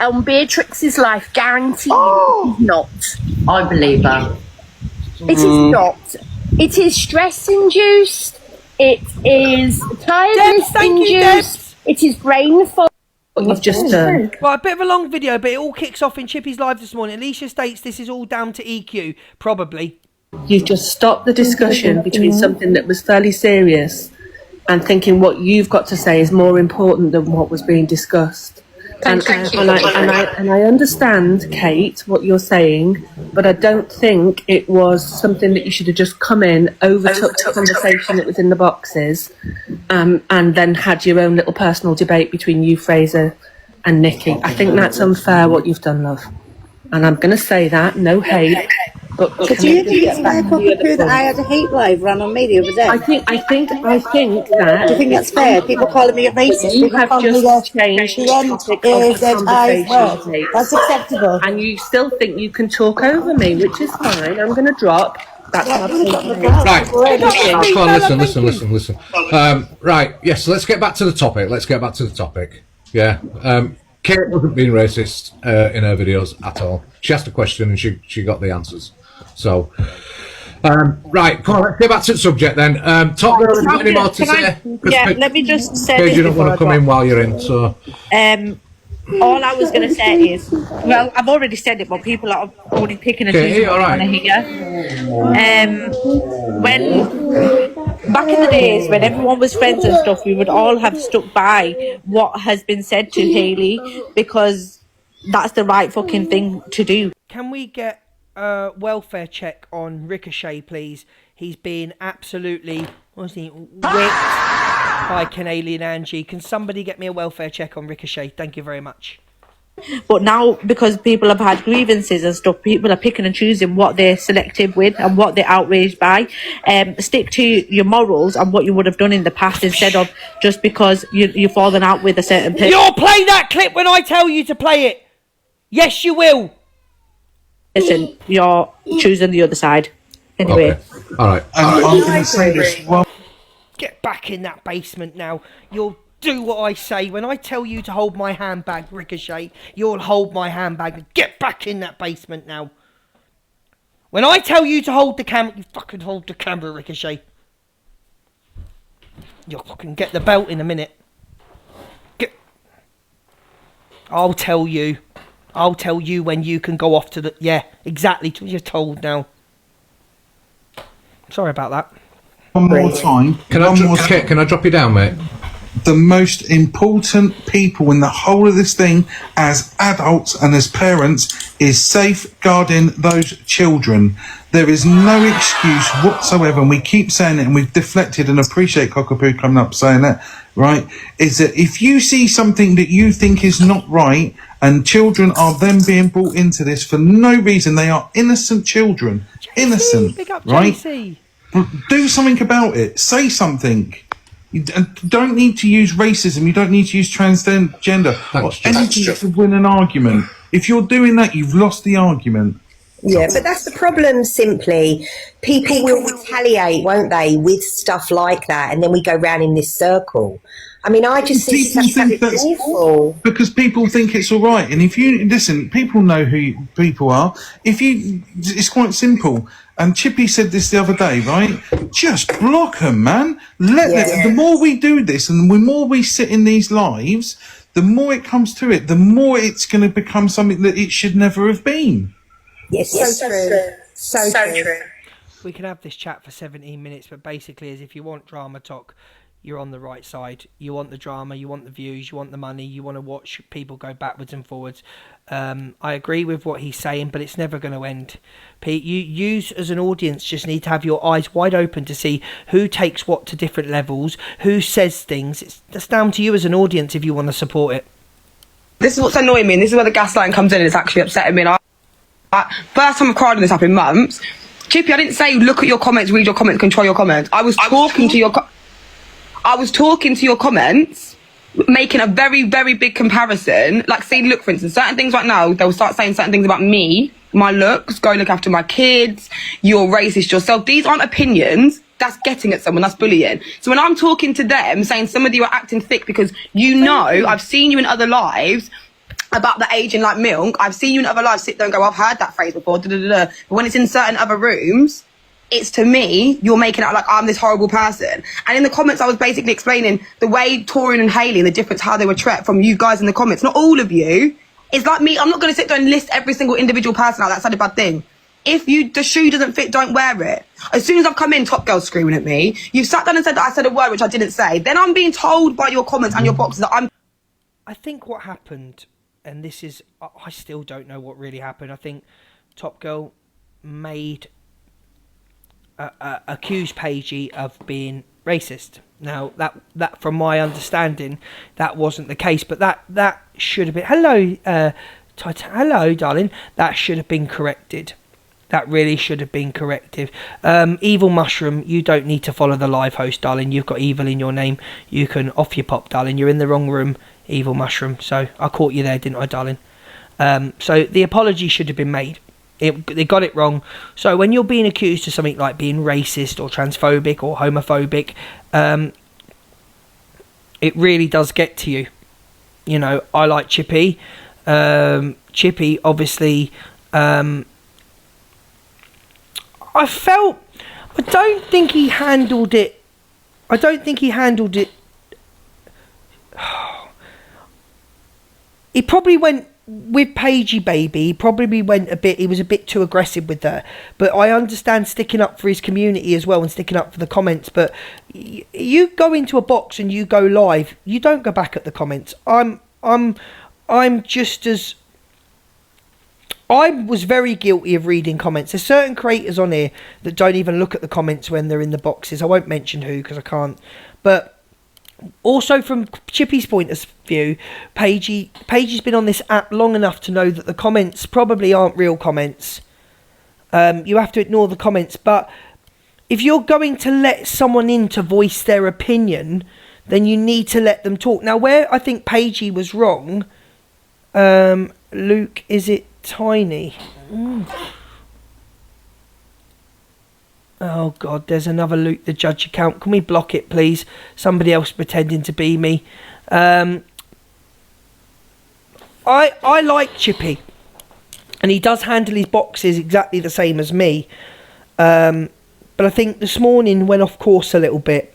on Beatrix's life, guaranteed not. I believe her. It is not. It is stress induced. It is tiredness induced. It is brain fog. I've just well, a bit of a long video, but it all kicks off in Chippy's live this morning. Alicia states this is all down to EQ, probably. You've just stopped the discussion between something that was fairly serious and thinking what you've got to say is more important than what was being discussed. And I understand, Kate, what you're saying, but I don't think it was something that you should have just come in, overtook the conversation that was in the boxes, and then had your own little personal debate between you, Fraser, and Nikki. I think that's unfair what you've done, love. And I'm going to say that, no hate. But do you think it's fair, Cockapoo, that I had a hate live run on me the other day? I think that. Do you think that's fair? People calling me a racist. You have just changed the topic of the conversation. That's acceptable. And you still think you can talk over me, which is fine. I'm going to drop. That's absolutely right. Come on, listen. Right, yes, so let's get back to the topic. Yeah. Kate wasn't being racist in her videos at all. She asked a question and she got the answers. So, right, Paul, let's get back to the subject then. Top Girl, have you got any more to say? Let me just say this. You don't want to come in while you're in, so. All I was going to say is, well, I've already said it, but people are already picking and choosing what they want to hear. When back in the days when everyone was friends and stuff, we would all have stuck by what has been said to Hayley because that's the right fucking thing to do. Can we get a welfare check on Ricochet, please? He's been absolutely, whipped by Canadian Angie. Can somebody get me a welfare check on Ricochet? Thank you very much. But now, because people have had grievances and stuff, people are picking and choosing what they're selective with and what they're outraged by. Stick to your morals and what you would have done in the past instead of just because you've fallen out with a certain person. You'll play that clip when I tell you to play it. Yes, you will. Listen, you're choosing the other side. Anyway. Okay. All right. I'm going to say this. Get back in that basement now. You'll do what I say. When I tell you to hold my handbag, Ricochet, you'll hold my handbag. Get back in that basement now. When I tell you to hold the camera, you fucking hold the camera, Ricochet. You'll fucking get the belt in a minute. I'll tell you when you can go off to the... Yeah, exactly. You're told now. Sorry about that. One more time. Can I drop you down, mate? The most important people in the whole of this thing as adults and as parents is safeguarding those children. There is no excuse whatsoever, and we keep saying it, and we've deflected, and appreciate Cockapoo coming up saying that, right, is that if you see something that you think is not right, and children are then being brought into this for no reason, they are innocent children, innocent, right? JC. Do something about it. Say something. You don't need to use racism. You don't need to use transgender or anything to win an argument. If you're doing that, you've lost the argument. Yeah, but that's the problem, simply. People will retaliate, won't they, with stuff like that, and then we go round in this circle. I mean, I just think that's awful. Because people think it's all right. And if you listen, people know who people are. It's quite simple. And Chippy said this the other day, right? Just block them, man. The more we do this and the more we sit in these lives, the more it comes to it, the more it's going to become something that it should never have been. Yes, so true. So true. We can have this chat for 17 minutes, but basically, as if you want drama talk, you're on the right side. You want the drama, you want the views, you want the money, you want to watch people go backwards and forwards. I agree with what he's saying, but it's never going to end. Pete, you as an audience just need to have your eyes wide open to see who takes what to different levels, who says things. That's down to you as an audience if you want to support it. This is what's annoying me, and this is where the gaslighting comes in, and it's actually upsetting me. First time I've cried on this app in months. Chippy, I didn't say look at your comments, read your comments, control your comments. I was talking to your comments, making a very, very big comparison. Like, say, look, for instance, certain things right now, they'll start saying certain things about me, my looks, go look after my kids, you're racist yourself. These aren't opinions. That's getting at someone, that's bullying. So when I'm talking to them, saying some of you are acting thick because I've seen you in other lives, about the aging like milk. I've seen you in other lives sit there and go, I've heard that phrase before, da, da, da, da. But when it's in certain other rooms, it's, to me, you're making it out like I'm this horrible person. And in the comments, I was basically explaining the way Torian and Hayley and the difference how they were treated from you guys in the comments. Not all of you. It's like me. I'm not going to sit there and list every single individual person out. That's not a bad thing. If the shoe doesn't fit, don't wear it. As soon as I've come in, Top Girl's screaming at me. You've sat down and said that I said a word which I didn't say. Then I'm being told by your comments and your boxes that I'm... I think what happened, and this is... I still don't know what really happened. I think Top Girl made... accused Paigey of being racist. Now, that from my understanding, that wasn't the case. But that should have been... Hello, hello, darling. That should have been corrected. That really should have been corrected. Evil Mushroom, you don't need to follow the live host, darling. You've got evil in your name. You can off your pop, darling. You're in the wrong room, Evil Mushroom. So I caught you there, didn't I, darling? So the apology should have been made. They got it wrong. So when you're being accused of something like being racist or transphobic or homophobic, it really does get to you. You know, I like Chippy. Chippy, obviously... I don't think he handled it. He probably went with Paigey Baby. He was a bit too aggressive with her. But I understand sticking up for his community as well and sticking up for the comments. But you go into a box and you go live. You don't go back at the comments. I'm just as... I was very guilty of reading comments. There's certain creators on here that don't even look at the comments when they're in the boxes. I won't mention who because I can't. But also from Chippy's point of view, Paigey's been on this app long enough to know that the comments probably aren't real comments. You have to ignore the comments. But if you're going to let someone in to voice their opinion, then you need to let them talk. Now, where I think Paigey was wrong, Luke, is it Tiny? Oh God, there's another Luke the Judge account. Can we block it, please? Somebody else pretending to be me. I like Chippy, and he does handle his boxes exactly the same as me. But I think this morning went off course a little bit.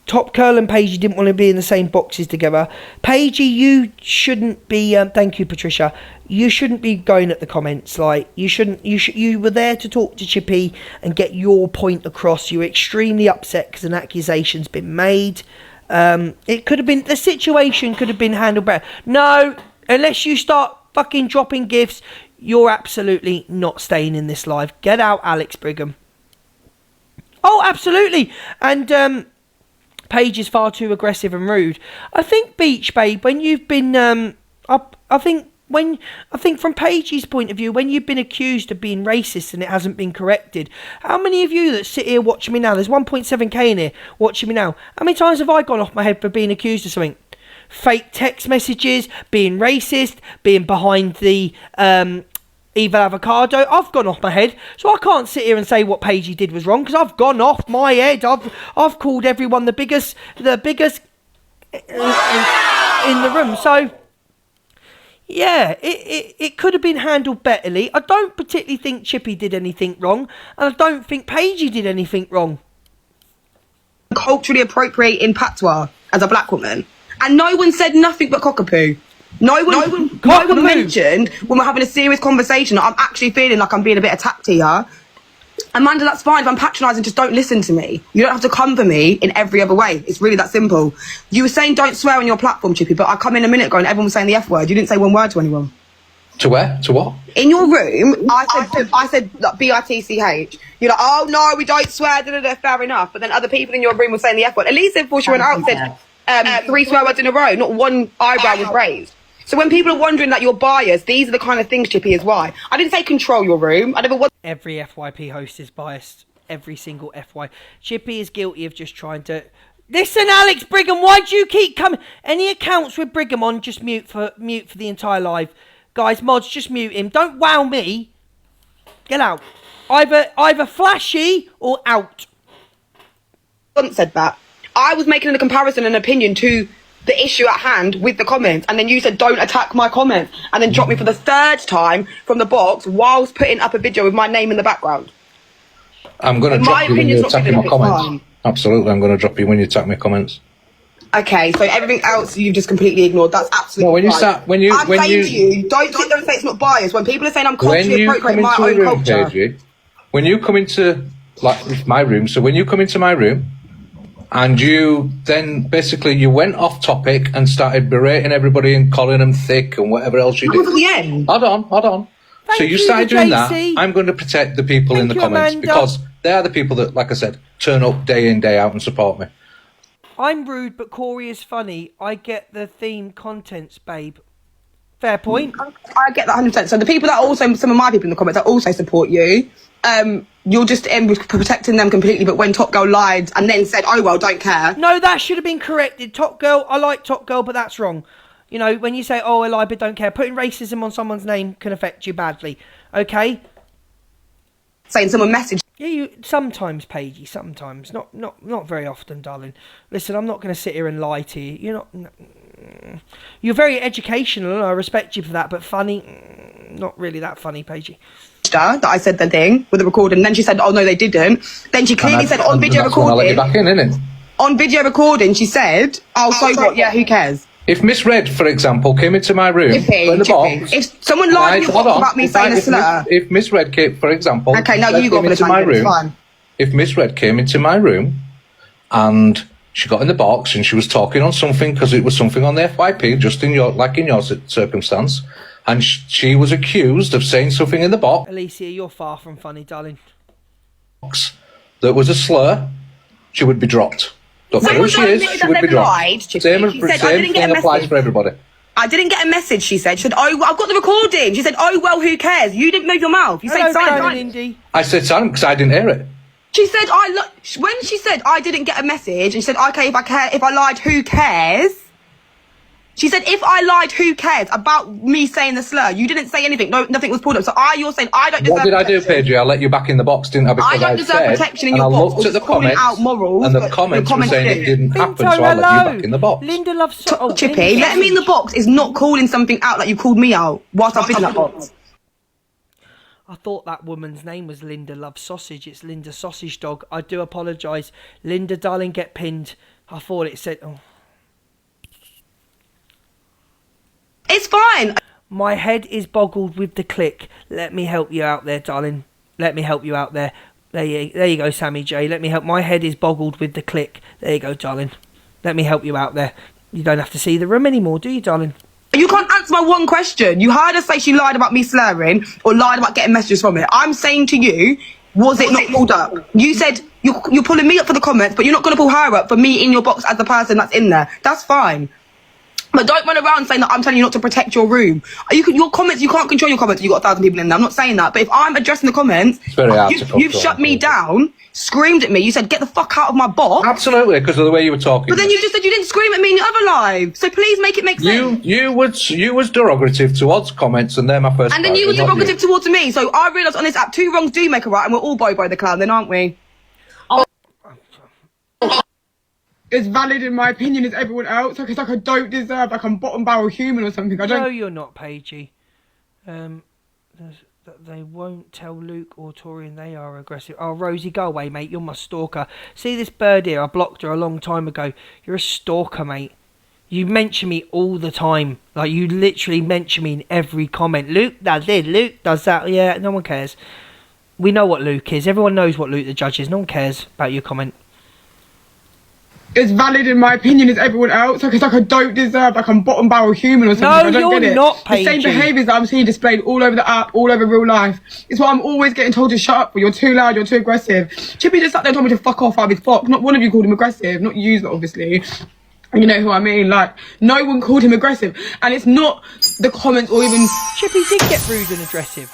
Top Curl and Paigey didn't want to be in the same boxes together. Paigey, you shouldn't be. Thank you, Patricia. You shouldn't be going at the comments. Like you shouldn't. You were there to talk to Chippy and get your point across. You were extremely upset because an accusation's been made. It could have been, the situation could have been handled better. No, unless you start fucking dropping gifts, you're absolutely not staying in this live. Get out, Alex Brigham. Oh, absolutely. And Paige is far too aggressive and rude. I think, Beach Babe, when you've been, I think from Paige's point of view, when you've been accused of being racist and it hasn't been corrected, how many of you that sit here watching me now, there's 1.7k in here watching me now, how many times have I gone off my head for being accused of something? Fake text messages, being racist, being behind the evil avocado. I've gone off my head, so I can't sit here and say what Paigey did was wrong because I've gone off my head. I've called everyone the biggest in the room. So yeah, it could have been handled betterly. I don't particularly think Chippy did anything wrong, and I don't think Paigey did anything wrong. Culturally appropriating patois as a black woman, and no one said nothing but cockapoo. No one mentioned when we're having a serious conversation that I'm actually feeling like I'm being a bit attacked here. Amanda, that's fine. If I'm patronising, just don't listen to me. You don't have to come for me in every other way. It's really that simple. You were saying don't swear on your platform, Chippy, but I come in a minute ago and everyone was saying the F word. You didn't say one word to anyone. To where? To what? In your room, I said like, B-I-T-C-H. You're like, oh no, we don't swear, fair enough. But then other people in your room were saying the F word. At least before she went out said 3 swear words in a row, not one eyebrow was raised. So when people are wondering that you're biased, these are the kind of things, Chippy, is why. I didn't say control your room. I never was. Every FYP host is biased. Every single FY. Chippy is guilty of just trying to... Listen, Alex Brigham, why do you keep coming? Any accounts with Brigham on, just mute for the entire live. Guys, mods, just mute him. Don't wow me. Get out. Either flashy or out. I said that. I was making a comparison and opinion to the issue at hand with the comments, and then you said don't attack my comments, and then dropped me for the 3rd time from the box whilst putting up a video with my name in the background. I'm going to drop you when you attack my comments. Absolutely, I'm going to drop you when you attack my comments. Okay, so everything else you've just completely ignored. That's absolutely No, when you fine. start, when you, I'm when saying you, to you, don't sit there and say it's not biased. When people are saying I'm when culturally you come appropriating into my a own room, culture. Paige, when you come into like my room, so when you come into my room, and you then basically you went off topic and started berating everybody and calling them thick and whatever else you That was did. at the end. Hold on. Thank So you you, started doing that. JC. I'm going to protect the people in the Thank you, comments Amanda. because they are the people that, like I said, turn up day in, day out and support me. I'm rude, but Corey is funny. I get the theme contents, babe. Fair point. I get that 100%. So the people that also, some of my people in the comments that also support you, you're just protecting them completely. But when Top Girl lied and then said, oh, well, don't care. No, that should have been corrected. Top Girl, I like Top Girl, but that's wrong. You know, when you say, oh, I lie, but don't care, putting racism on someone's name can affect you badly. Okay? Saying someone messaged. Yeah, you sometimes, Paigey, sometimes. Not very often, darling. Listen, I'm not going to sit here and lie to you. You're very educational, and I respect you for that, but funny, not really that funny, Paigey. That I said the thing with the recording, and then she said, oh, no, they didn't. Then she clearly said on video recording. I'll let you back in, innit? On video recording, she said, oh, so what? Yeah, who cares? If Miss Red, for example, came into my room, in the box, if someone lied to you about me saying a slur, if Miss Red came, for example, okay, now you go for the my room. Fine. If Miss Red came into my room and she got in the box and she was talking on something because it was something on the FYP, just in your circumstance, and she was accused of saying something in the box. Alicia, you're far from funny, darling. That was a slur, she would be dropped. Don't care who she is, she would be dropped. Same thing applies for everybody. I didn't get a message, she said. She said, oh, well, I've got the recording. She said, oh, well, who cares? You didn't move your mouth. You said silent. I said silent because I didn't hear it. She said, when she said, I didn't get a message, and she said, okay, if I lied, who cares? She said, if I lied, who cares about me saying the slur? You didn't say anything. No, nothing was pulled up. So you're saying I don't deserve protection. What did I do, Paige? I let you back in the box, didn't I? Because I don't deserve protection in your box. And I looked at the comments, and the comments were saying it didn't happen, so I let you back in the box. Linda loves... Chippy, letting me in the box is not calling something out like you called me out whilst I've been in that box. I thought that woman's name was Linda Loves Sausage. It's Linda Sausage Dog. I do apologise. Linda, darling, get pinned. I thought it said... Oh. It's fine. My head is boggled with the click. Let me help you out there, darling. Let me help you out there. There you go, Sammy J. Let me help. My head is boggled with the click. There you go, darling. Let me help you out there. You don't have to see the room anymore, do you, darling? You can't answer my one question. You heard her say she lied about me slurring or lied about getting messages from it. I'm saying to you, was it not pulled up? You said you're pulling me up for the comments, but you're not going to pull her up for me in your box as the person that's in there. That's fine. But don't run around saying that I'm telling you not to protect your room. Your comments, you can't control your comments. You've got 1,000 people in there. I'm not saying that. But if I'm addressing the comments, you've shut me down, screamed at me. You said, get the fuck out of my box. Absolutely, because of the way you were talking. But then you just said you didn't scream at me in your other live. So please make it make sense. You was derogative towards comments, and they're my first. And then you were derogative towards me. So I realised on this app, 2 wrongs do make a right, and we're all Bobo the Clown then, aren't we? As valid in my opinion as everyone else. Like, it's like I don't deserve, like I'm bottom barrel human or something. I don't. No, you're not, Paigey. They won't tell Luke or Torian they are aggressive. Oh, Rosie, go away, mate. You're my stalker. See this bird here? I blocked her a long time ago. You're a stalker, mate. You mention me all the time. Like, you literally mention me in every comment. Luke does this, Luke does that. Yeah, no one cares. We know what Luke is. Everyone knows what Luke the Judge is. No one cares about your comment. As valid in my opinion as everyone else. Like, it's like I don't deserve, like I'm bottom barrel human or something. No, I don't you're get it. not, The same behaviours that I'm seeing displayed all over the app, all over real life. It's why I'm always getting told to shut up. You're too loud, you're too aggressive. Chippy just sat there and told me to fuck off out of his box. Not one of you called him aggressive, not you, obviously. You know who I mean? Like, no one called him aggressive. And it's not the comments or even... Chippy did get rude and aggressive.